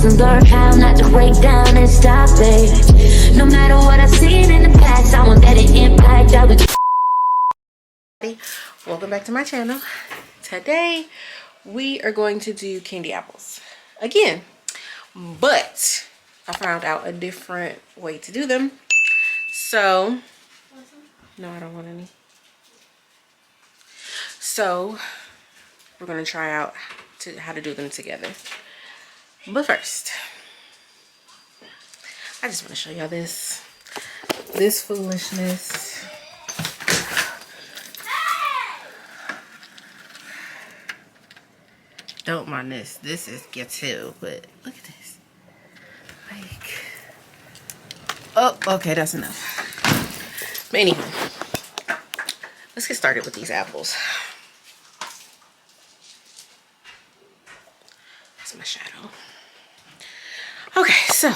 lessons learned how not to break down and stop it. No matter what I've seen in the past, I want that impact. Welcome back to my channel. Today we are going to do candy apples again, but I found out a different way to do them. So no, I don't want any. So we're gonna try out how to do them together. But first, I just want to show y'all this foolishness. Don't mind this. This is ghetto, but look at this. Like, oh, okay, that's enough. But anyway, let's get started with these apples. That's my shadow. Okay, so I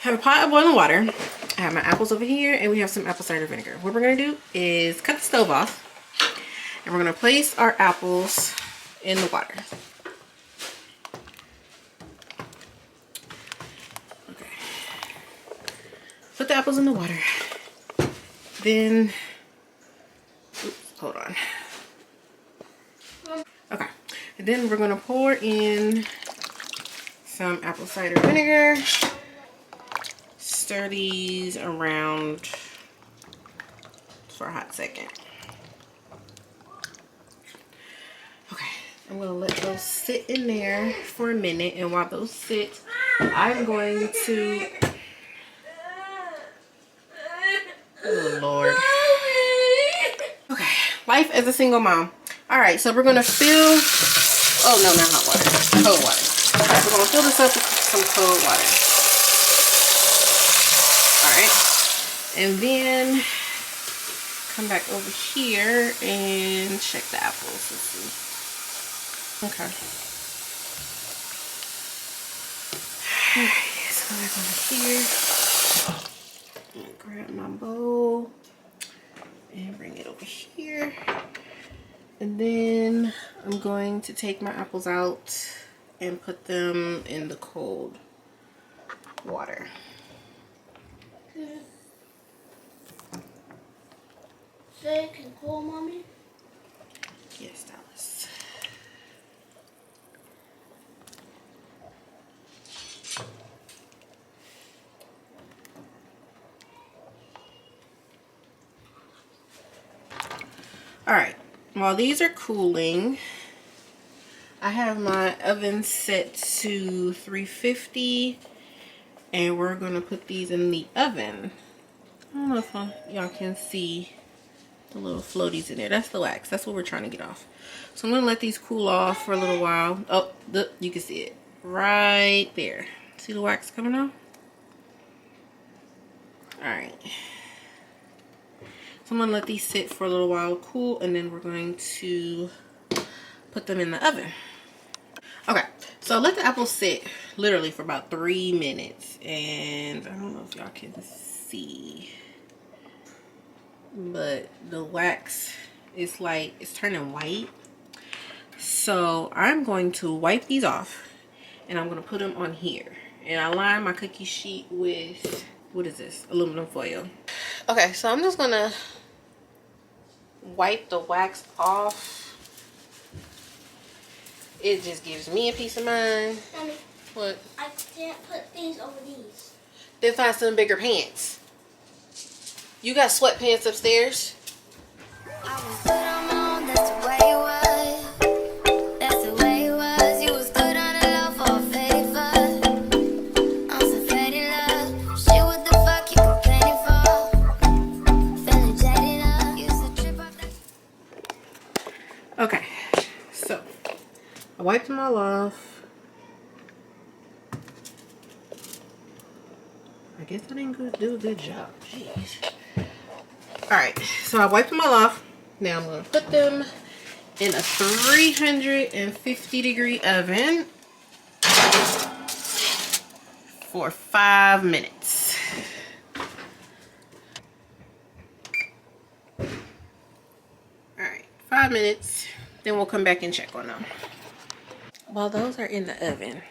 have a pot of boiling water. I have my apples over here, and we have some apple cider vinegar. What we're gonna do is cut the stove off, and we're gonna place our apples in the water. Okay. Put the apples in the water. Then, oops, hold on. Okay. And then we're gonna pour in some apple cider vinegar. Stir these around for a hot second. Okay, I'm gonna let those sit in there for a minute, and while those sit, I'm going to, oh Lord. Okay, life as a single mom. All right, so we're gonna fill, oh no, not hot water, cold water. All right, we're gonna fill this up with some cold water. All right, and then come back over here and check the apples. Let's see. Okay. Alright, let's go back over here. I'm gonna grab my bowl and bring it over here. And then I'm going to take my apples out and put them in the cold water. Say, can cool, mommy? Yes, Dallas. All right, while these are cooling, I have my oven set to 350, and we're gonna put these in the oven. I don't know if y'all can see the little floaties in there. That's the wax. That's what we're trying to get off. So I'm gonna let these cool off for a little while. Oh, look, you can see it right there. See the wax coming off? All right. So I'm gonna let these sit for a little while, cool, and then we're going to put them in the oven. Okay, so let the apples sit literally for about 3 minutes, and I don't know if y'all can see, but the wax is like, it's turning white. So I'm going to wipe these off, and I'm gonna put them on here, and I line my cookie sheet with, what is this, aluminum foil. Okay, so I'm just gonna wipe the wax off. It just gives me a peace of mind. Mommy, what? I can't put these over these. Then find some bigger pants. You got sweatpants upstairs? I was good on my own, that's the way it was. That's the way it was. You was good on the low for a favor. I'm so faded love. Shit, what the fuck you complaining for? Feeling jaded up. Used to trip off that. Okay, so I wiped them all off. I guess I didn't do a good job. Jeez. Alright, so I wiped them all off. Now I'm going to put them in a 350 degree oven for 5 minutes. Alright, 5 minutes. Then we'll come back and check on them. While those are in the oven,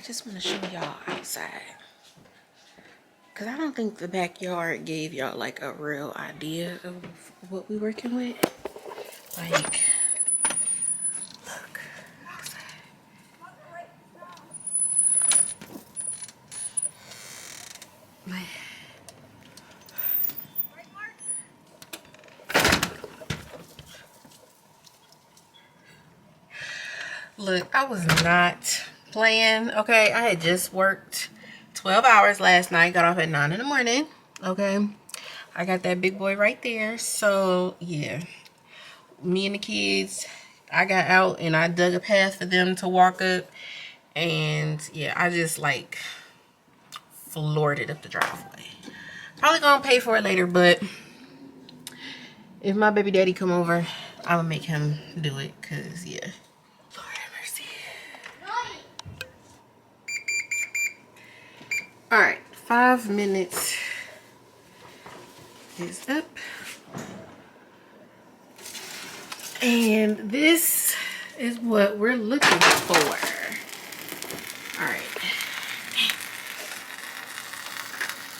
just want to show y'all outside. Because I don't think the backyard gave y'all like a real idea of what we're working with. Like, look outside. Like, look, I was not playing, okay? I had just worked 12 hours last night, got off at 9 in the morning, okay? I got that big boy right there. So, yeah. Me and the kids, I got out and I dug a path for them to walk up. And, yeah, I just, like, floored it up the driveway. Probably gonna pay for it later, but if my baby daddy come over, I'm gonna make him do it, because, yeah. Lord have mercy. Alright, 5 minutes is up. And this is what we're looking for. Alright.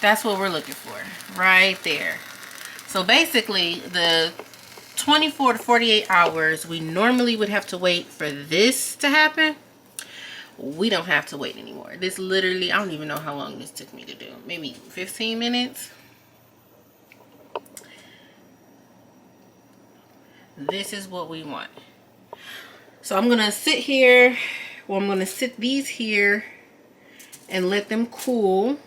That's what we're looking for. Right there. So basically, the 24 to 48 hours we normally would have to wait for this to happen, we don't have to wait anymore. This literally, I don't even know how long this took me to do. Maybe 15 minutes. This is what we want. So I'm gonna sit here. Well, I'm gonna sit these here and let them cool.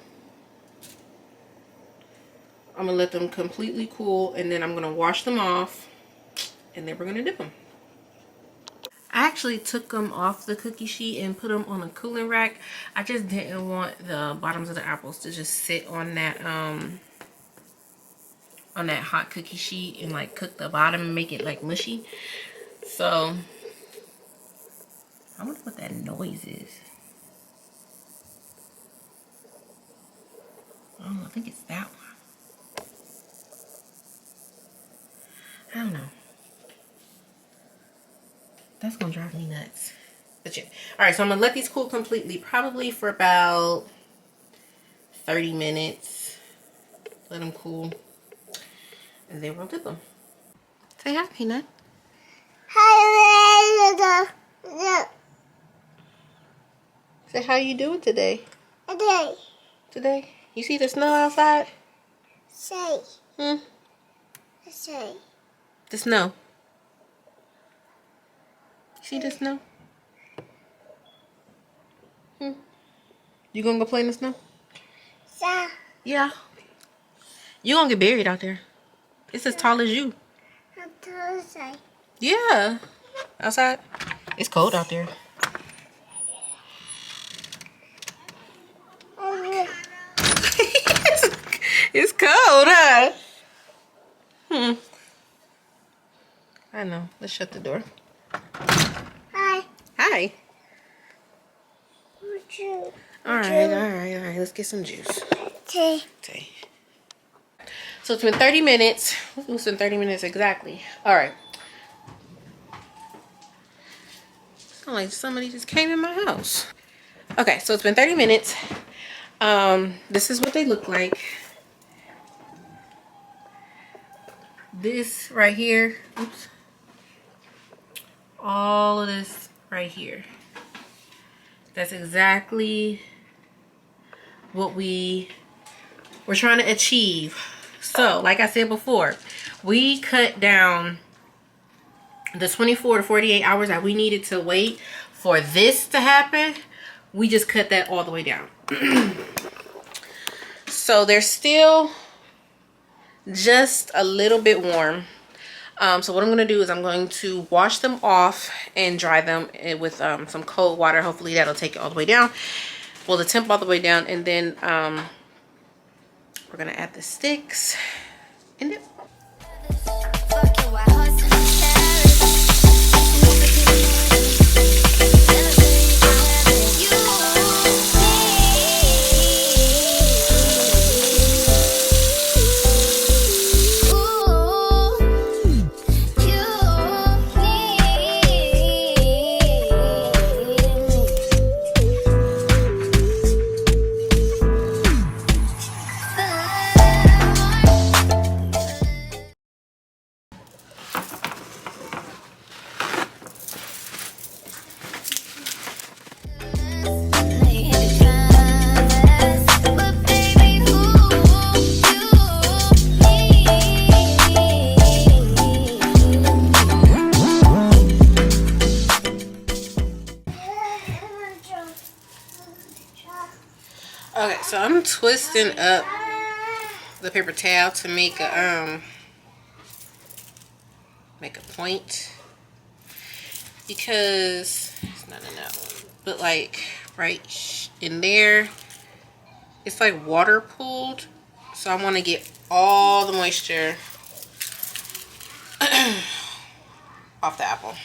I'm gonna let them completely cool, and then I'm gonna wash them off, and then we're gonna dip them. I actually took them off the cookie sheet and put them on a cooling rack. I just didn't want the bottoms of the apples to just sit on that hot cookie sheet and like cook the bottom and make it like mushy. So I wonder what that noise is. I don't know, I think it's that one. I don't know. That's gonna drive me nuts. But yeah. Alright, so I'm gonna let these cool completely, probably for about 30 minutes. Let them cool. And then we'll dip them. Say hi, Peanut. Hi. Say how you doing today? Okay. Today? You see the snow outside? Say. Hmm? Say. The snow. See the snow? Hmm? You gonna go play in the snow? Sa. Yeah. You gonna get buried out there. It's as tall as you. Say. Yeah. Outside. It's cold out there. It's cold, huh? I know. Let's shut the door. Hi. Hi. You. All right. Let's get some juice. Tea. Tea. So it's been 30 minutes. It's been 30 minutes exactly. All right. Sound like somebody just came in my house. Okay, so it's been 30 minutes. This is what they look like. This right here. Oops. All of this right here. That's exactly what we were trying to achieve. So, like I said before, we cut down the 24 to 48 hours that we needed to wait for this to happen. We just cut that all the way down. So they're still just a little bit warm. So what I'm going to do is I'm going to wash them off and dry them with some cold water. Hopefully that'll take it all the way down. Well, the temp all the way down. And then we're going to add the sticks and dip. Fuck your white horse and Okay, so I'm twisting up the paper towel to make a point, because it's not in that one, but like right in there, it's like water pooled, so I want to get all the moisture off the apple.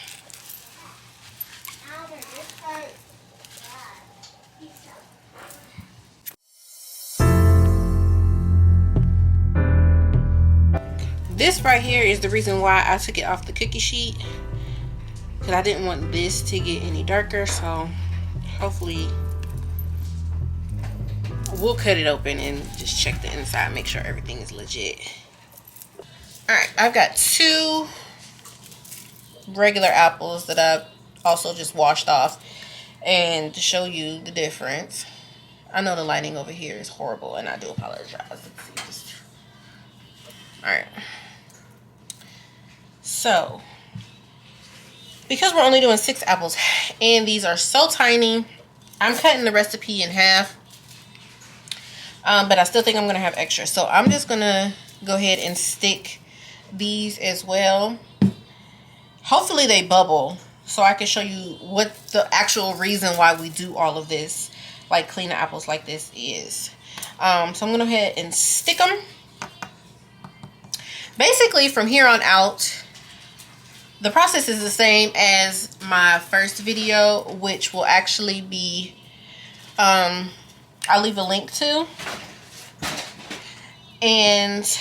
This right here is the reason why I took it off the cookie sheet, because I didn't want this to get any darker. So hopefully we'll cut it open and just check the inside, make sure everything is legit. All right, I've got 2 regular apples that I've also just washed off, and to show you the difference, I know the lighting over here is horrible and I do apologize. All right, so because we're only doing 6 apples and these are so tiny, I'm cutting the recipe in half, but I still think I'm gonna have extra, so I'm just gonna go ahead and stick these as well. Hopefully they bubble so I can show you what the actual reason why we do all of this, like clean the apples like this, is. So I'm gonna go ahead and stick them. Basically from here on out, the process is the same as my first video, which will actually be, I'll leave a link to. And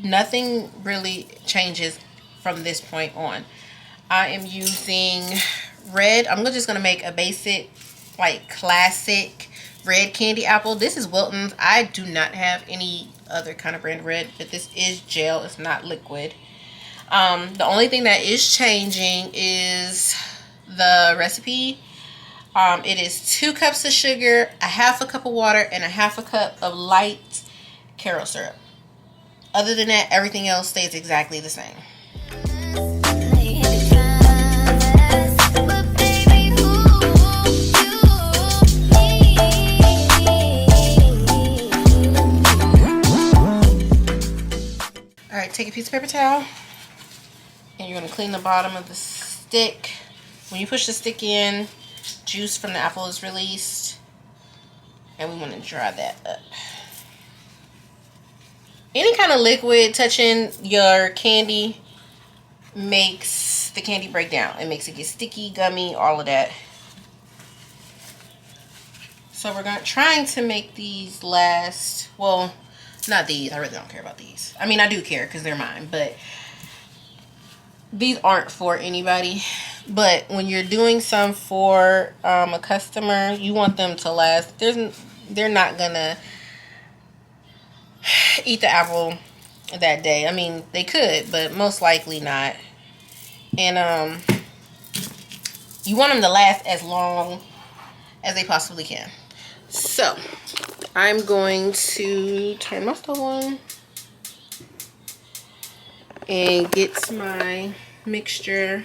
nothing really changes from this point on. I am using red. I'm just going to make a basic, like classic red candy apple. This is Wilton's. I do not have any other kind of brand red, but this is gel. It's not liquid. The only thing that is changing is the recipe. It is 2 cups of sugar, a half a cup of water, and a half a cup of light carob syrup. Other than that, everything else stays exactly the same. Alright, take a piece of paper towel and you're going to clean the bottom of the stick. When you push the stick in, juice from the apple is released, and we want to dry that up. Any kind of liquid touching your candy makes the candy break down. It makes it get sticky, gummy, all of that. So we're trying to make these last, well, not these. I really don't care about these. I mean, I do care because they're mine, but these aren't for anybody. But when you're doing some for a customer, you want them to last. They're not gonna eat the apple that day. I mean, they could, but most likely not. And you want them to last as long as they possibly can. So I'm going to turn my stove on and get my mixture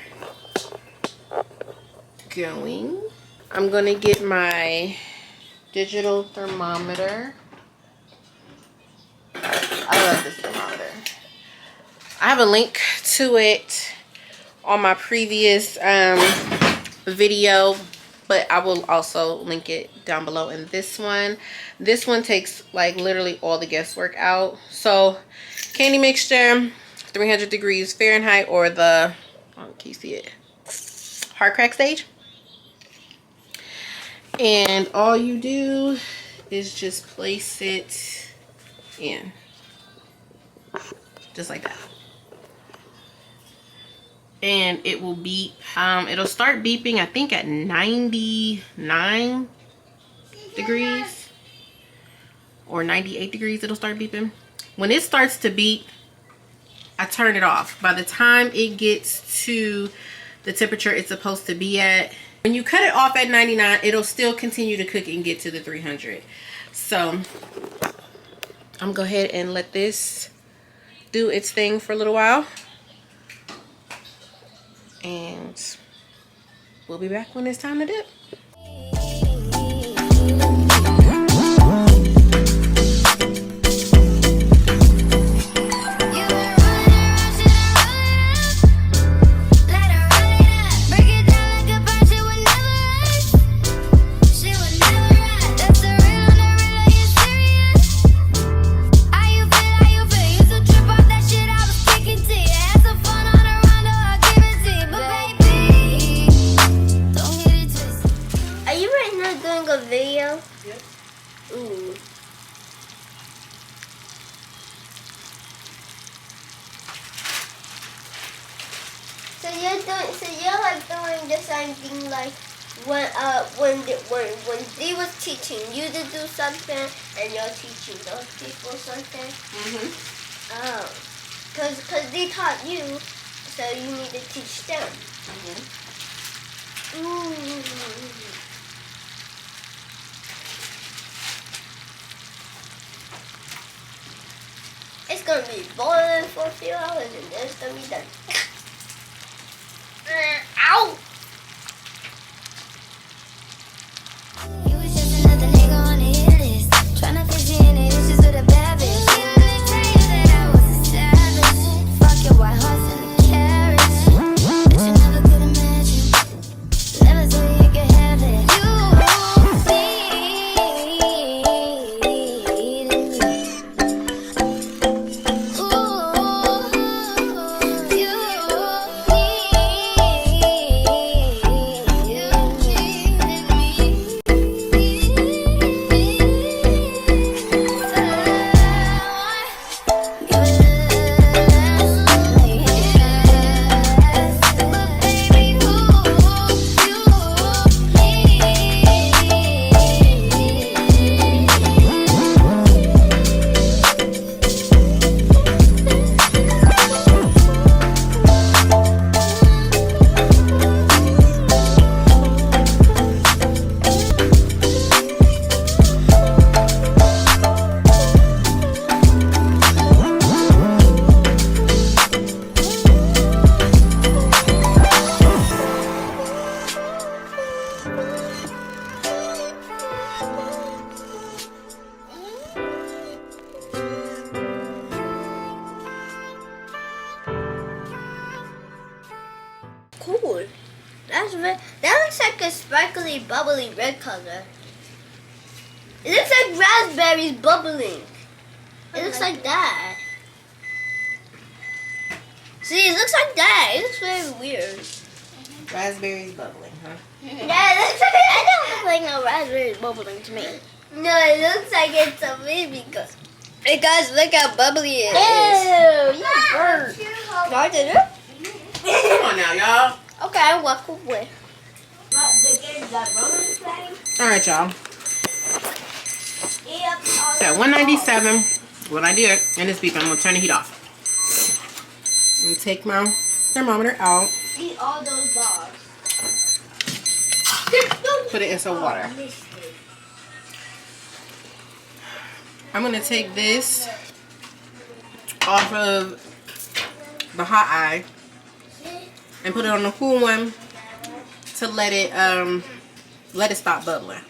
going. I'm going to get my digital thermometer. I love this thermometer. I have a link to it on my previous video, but I will also link it down below in this one. This one takes like literally all the guesswork out. So candy mixture, 300 degrees Fahrenheit, or the, oh, can you see it, hard crack stage. And all you do is just place it in, just like that. And it will beep. It'll start beeping, I think, at 99 degrees or 98 degrees. It'll start beeping. When it starts to beep, I turn it off. By the time it gets to the temperature it's supposed to be at, when you cut it off at 99, it'll still continue to cook and get to the 300. So I'm gonna go ahead and let this do its thing for a little while, and we'll be back when it's time to dip. you're doing a video? Yep. Ooh. So you're like doing the same thing like when they was teaching you to do something and you're teaching those people something. Mhm. Oh, cause they taught you, so you need to teach them. Mhm. Ooh. It's gonna be boiling for a few hours and then it's gonna be done. Ow! You was just another nigga on the hit list. Tryna fit you in the issues with a bad bitch. She didn't tell you that I was a savage. Fuck your white horse and a carriage. But you never could imagine. Never thought you could have it. You needed me. Cool. That looks like a sparkly, bubbly red color. It looks like raspberries bubbling. It looks like that. See, it looks like that. It looks very weird. Raspberries bubbling, huh? Yeah, it looks like I don't look like no raspberries bubbling to me. No, it looks like it's a baby because look how bubbly it is. Ew, you burnt. No, I didn't. Come on now, y'all. Okay, I walk away. The game that Roman's playing? All right, y'all. Yep. So 197. What I did, and it's beeping. I'm gonna turn the heat off. I'm gonna take my thermometer out. Eat all those dogs. Put it in some water. I'm gonna take this off of the hot eye and put it on the cool one to let it stop bubbling,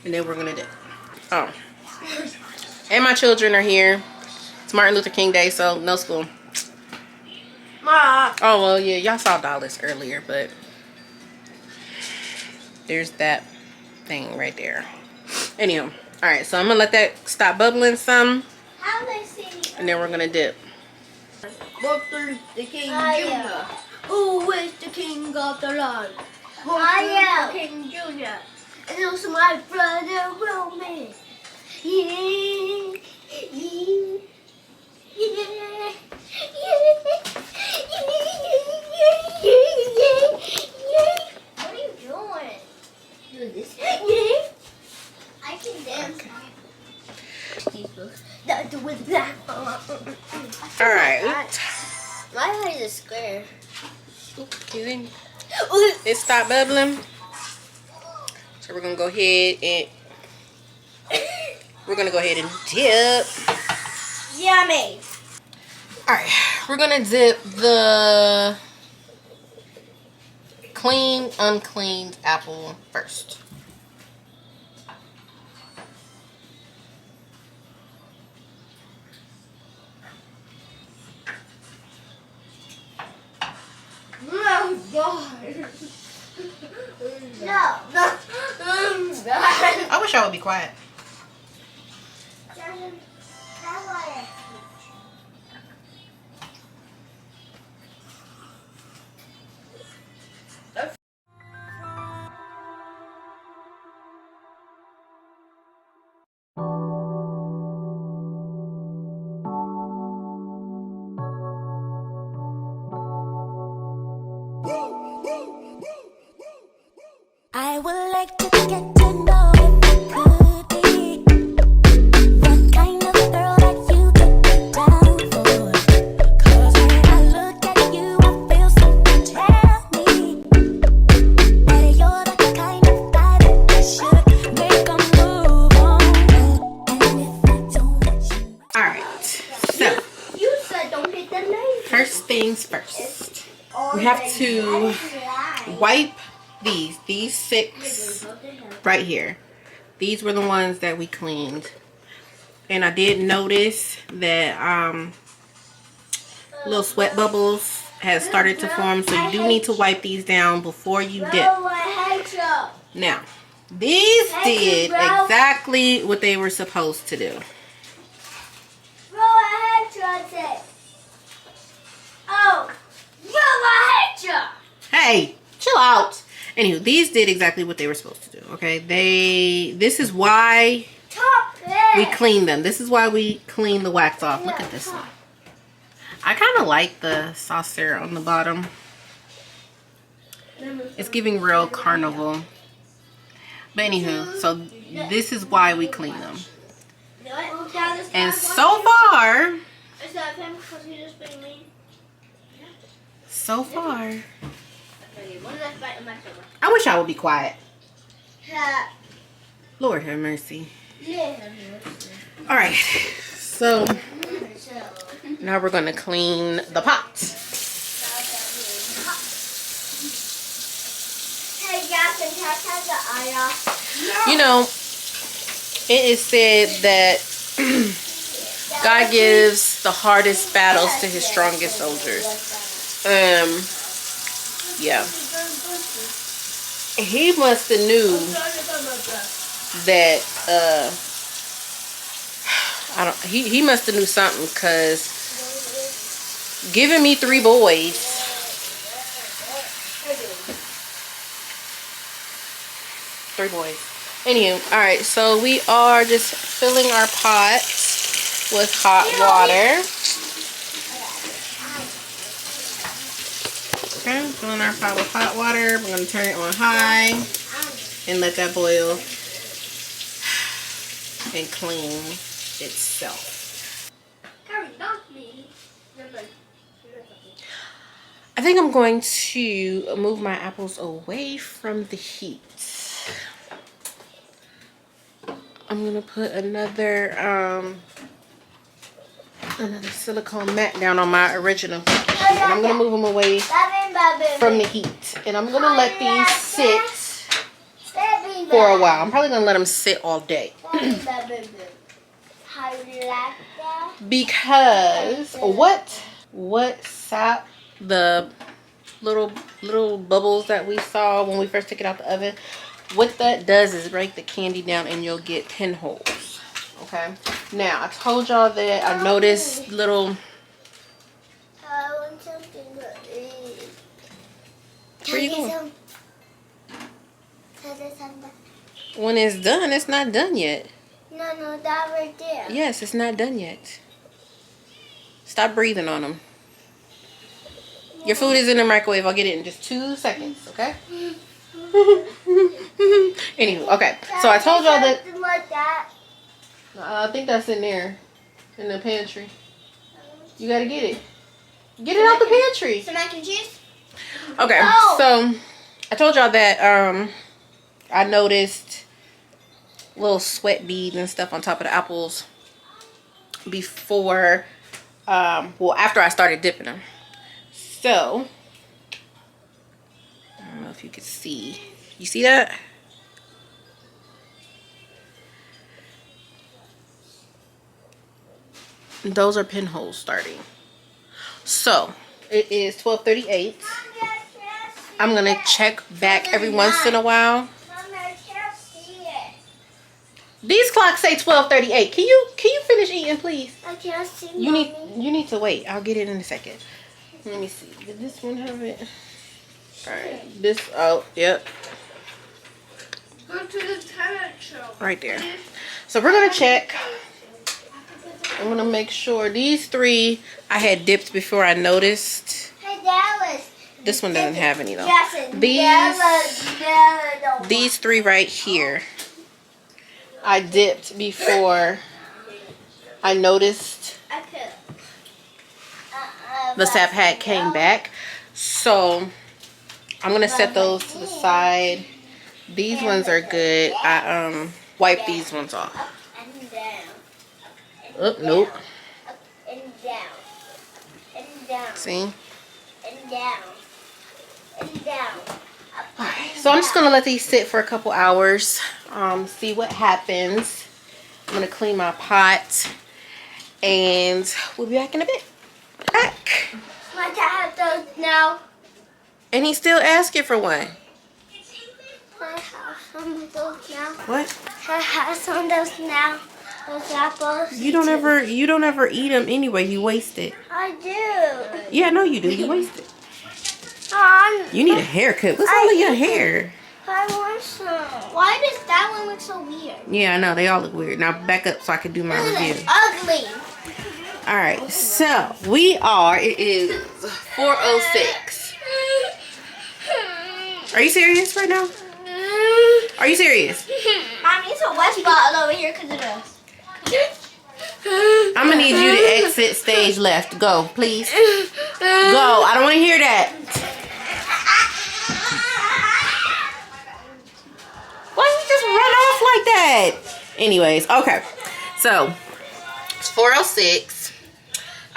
and then we're gonna dip. Oh, and my children are here. It's Martin Luther King Day, so no school. Ma. Oh well, yeah, y'all saw Dallas earlier, but there's that thing right there. Anyhow, all right, so I'm gonna let that stop bubbling some, How they see? and then we're gonna dip. Martin the King I Jr. Who is the king of the land? I am. King Jr. And also my brother Roman. Yeah. Yeah. Yeah. What are you doing? Do this. Yeah. I can dance. That with that. All right. My head is square. You think it stopped bubbling? So we're gonna go ahead and dip. Yummy. All right, we're gonna dip the clean, uncleaned apple first. Oh God. No. I wish I would be quiet. have to wipe these 6 right here. These were the ones that we cleaned. And I did notice that little sweat bubbles has started to form, so you do need to wipe these down before you dip. Now, these did exactly what they were supposed to do. Bro, I hate you. Oh, bro, I hate you. Hey, chill out. Anywho, these did exactly what they were supposed to do. Okay, this is why we clean them. This is why we clean the wax off. Look at this one. I kind of like the saucer on the bottom. It's giving real carnival. But anywho, so this is why we clean them. And so far, I wish I would be quiet. Lord have mercy. All right, so now we're gonna clean the pot. You know, it is said that God gives the hardest battles to his strongest soldiers. Yeah. He must have knew that he must have knew something, because giving me 3 boys, anywho. All right, so we are just filling our pot with hot water. Okay, filling our pot with hot water. We're gonna turn it on high and let that boil and clean itself. I think I'm going to move my apples away from the heat. I'm gonna put another silicone mat down on my original, and I'm gonna move them away from the heat, and I'm gonna let these sit for a while. I'm probably gonna let them sit all day. Because what sap the little bubbles that we saw when we first took it out the oven, what that does is break the candy down and you'll get pinholes. Okay, now I told y'all that I noticed little where you going? When it's done, it's not done yet. No, that right there. Yes, it's not done yet. Stop breathing on them. Your food is in the microwave. I'll get it in just 2 seconds, okay? Anyway, okay. So I told y'all that. Like that. I think that's in there, in the pantry. You gotta get it. Get it out the pantry. Some mac and cheese? Okay, so I told y'all that I noticed little sweat beads and stuff on top of the apples before, well, after I started dipping them. So, I don't know if you can see. You see that? Those are pinholes starting. So, it is 12:38. I'm going to check back every once in a while. These clocks say 12:38. Can you finish eating, please? I can't see. You need to wait. I'll get it in a second. Let me see. Did this one have it? All right. This. Oh, yep. Go to the talent show. Right there. So we're gonna check. I'm gonna make sure these 3 I had dipped before I noticed. Hey, Dallas. This one doesn't have any though. Yes, These 3 right here, I dipped before I noticed the sap had came back. So I'm gonna set those to the side. These ones are good. I wipe these ones off. Up and down. Oh, nope. Up and down. And down. See? And down. Alright, so I'm just gonna let these sit for a couple hours. See what happens. I'm gonna clean my pot and we'll be back in a bit. Back. My dad has those now. And he's still asking for one. I have some of those now. What? I have some of those now. Those apples. You don't ever eat them anyway. You waste it. I do. Yeah, no, you do. You waste it. Oh, You need a haircut. What's all of your hair? I want some. Why does that one look so weird? Yeah, I know. They all look weird. Now back up so I can do my review. Ugly. All right, so it is 4:06. Are you serious right now? Are you serious? Mom, it's a wet spot over here because of this. I'm gonna need you to exit stage left. Go, please. Go. I don't want to hear that. Why don't you just run off like that? Anyways, okay. So it's 4:06.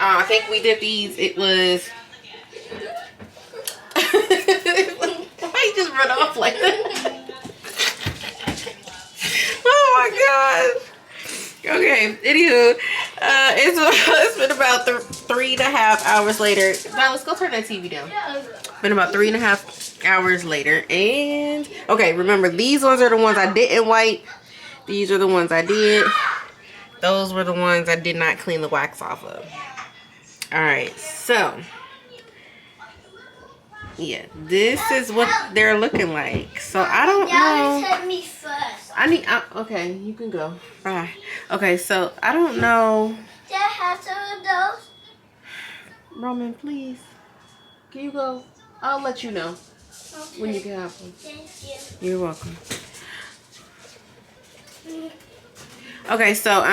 I think we did these. It was. Why you just run off like that? Oh my god. Okay, anywho, it's been about 3.5 hours later. Now let's go turn that TV down. Been about 3.5 hours later, and okay, remember these ones are the ones I didn't wipe. These are the ones I did. Those were the ones I did not clean the wax off of. All right, so yeah, this is what they're looking like. So I don't know. Hit me first. Okay, you can go. Bye. Okay, so I don't know. Dad has some of those. Roman, please. Can you go? I'll let you know Okay. when you can have them. Thank you. You're welcome. Okay, so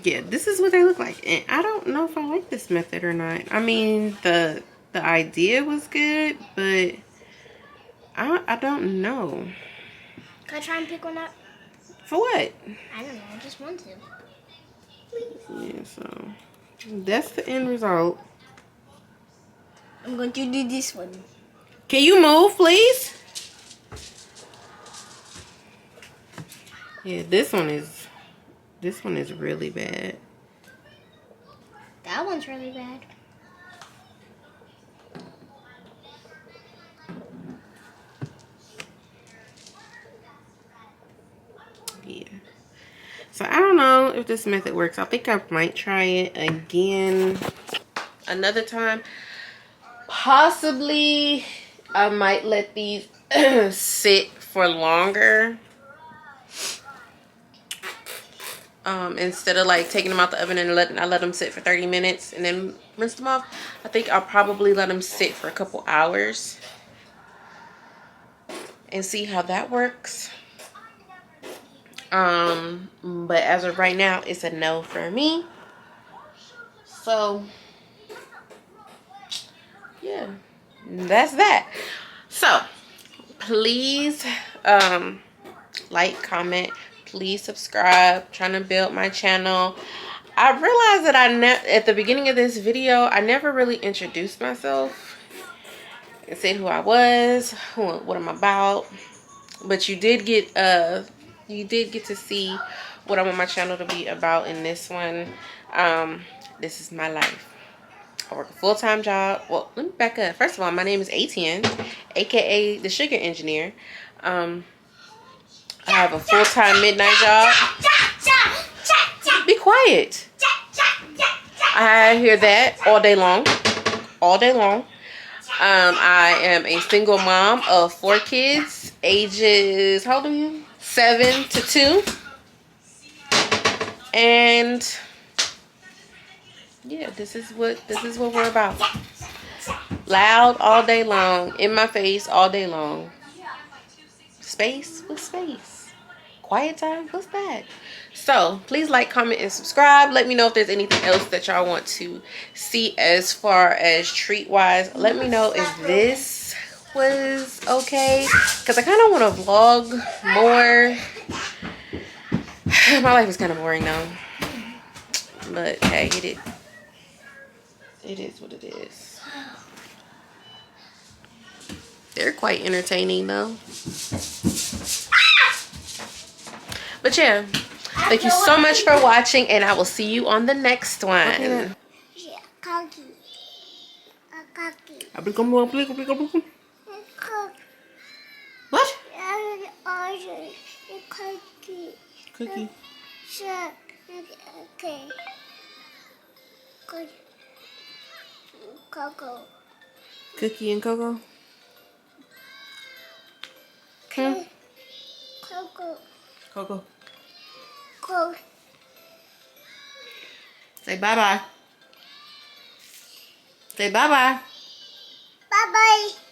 yeah, this is what they look like, and I don't know if I like this method or not. I mean, the idea was good, but I don't know. Can I try and pick one up? For what? I don't know. I just want to. Yeah, so that's the end result. I'm going to do this one. Can you move, please? Yeah, this one is really bad. That one's really bad. Yeah. So I don't know if this method works. I think I might try it again another time. Possibly I might let these sit for longer. Instead of like taking them out the oven and let them sit for 30 minutes and then rinse them off. I think I'll probably let them sit for a couple hours and see how that works. But as of right now, it's a no for me. So yeah, that's that. So please like, comment, please subscribe. I'm trying to build my channel. I realized that at the beginning of this video I never really introduced myself and said who I was, what I'm about. But you did get to see what I want my channel to be about in this one. This is my life. I work a full-time job. Well, let me back up. First of all, my name is Etienne, aka the Sugar Engineer. I have a full-time midnight job. Be quiet. I hear that all day long. All day long. I am a single mom of 4 kids, ages, how old are you? 7 to 2. And yeah, this is what we're about. Loud all day long, in my face all day long. Space? What's space? Quiet time? What's that? So please like, comment, and subscribe. Let me know if there's anything else that y'all want to see as far as treat wise. Let me know if this was okay, because I kind of want to vlog more. My life is kind of boring though, but hey, it is what it is. They're quite entertaining though. But yeah, thank you so much for watching, and I will see you on the next one. Yeah, cookie. A cookie. What? Cookie. Cookie. Sure. Okay. Good. Cocoa. Cookie and Coco? Hmm? Cocoa. Coco. Cocoa. Say bye-bye. Say bye-bye. Bye-bye.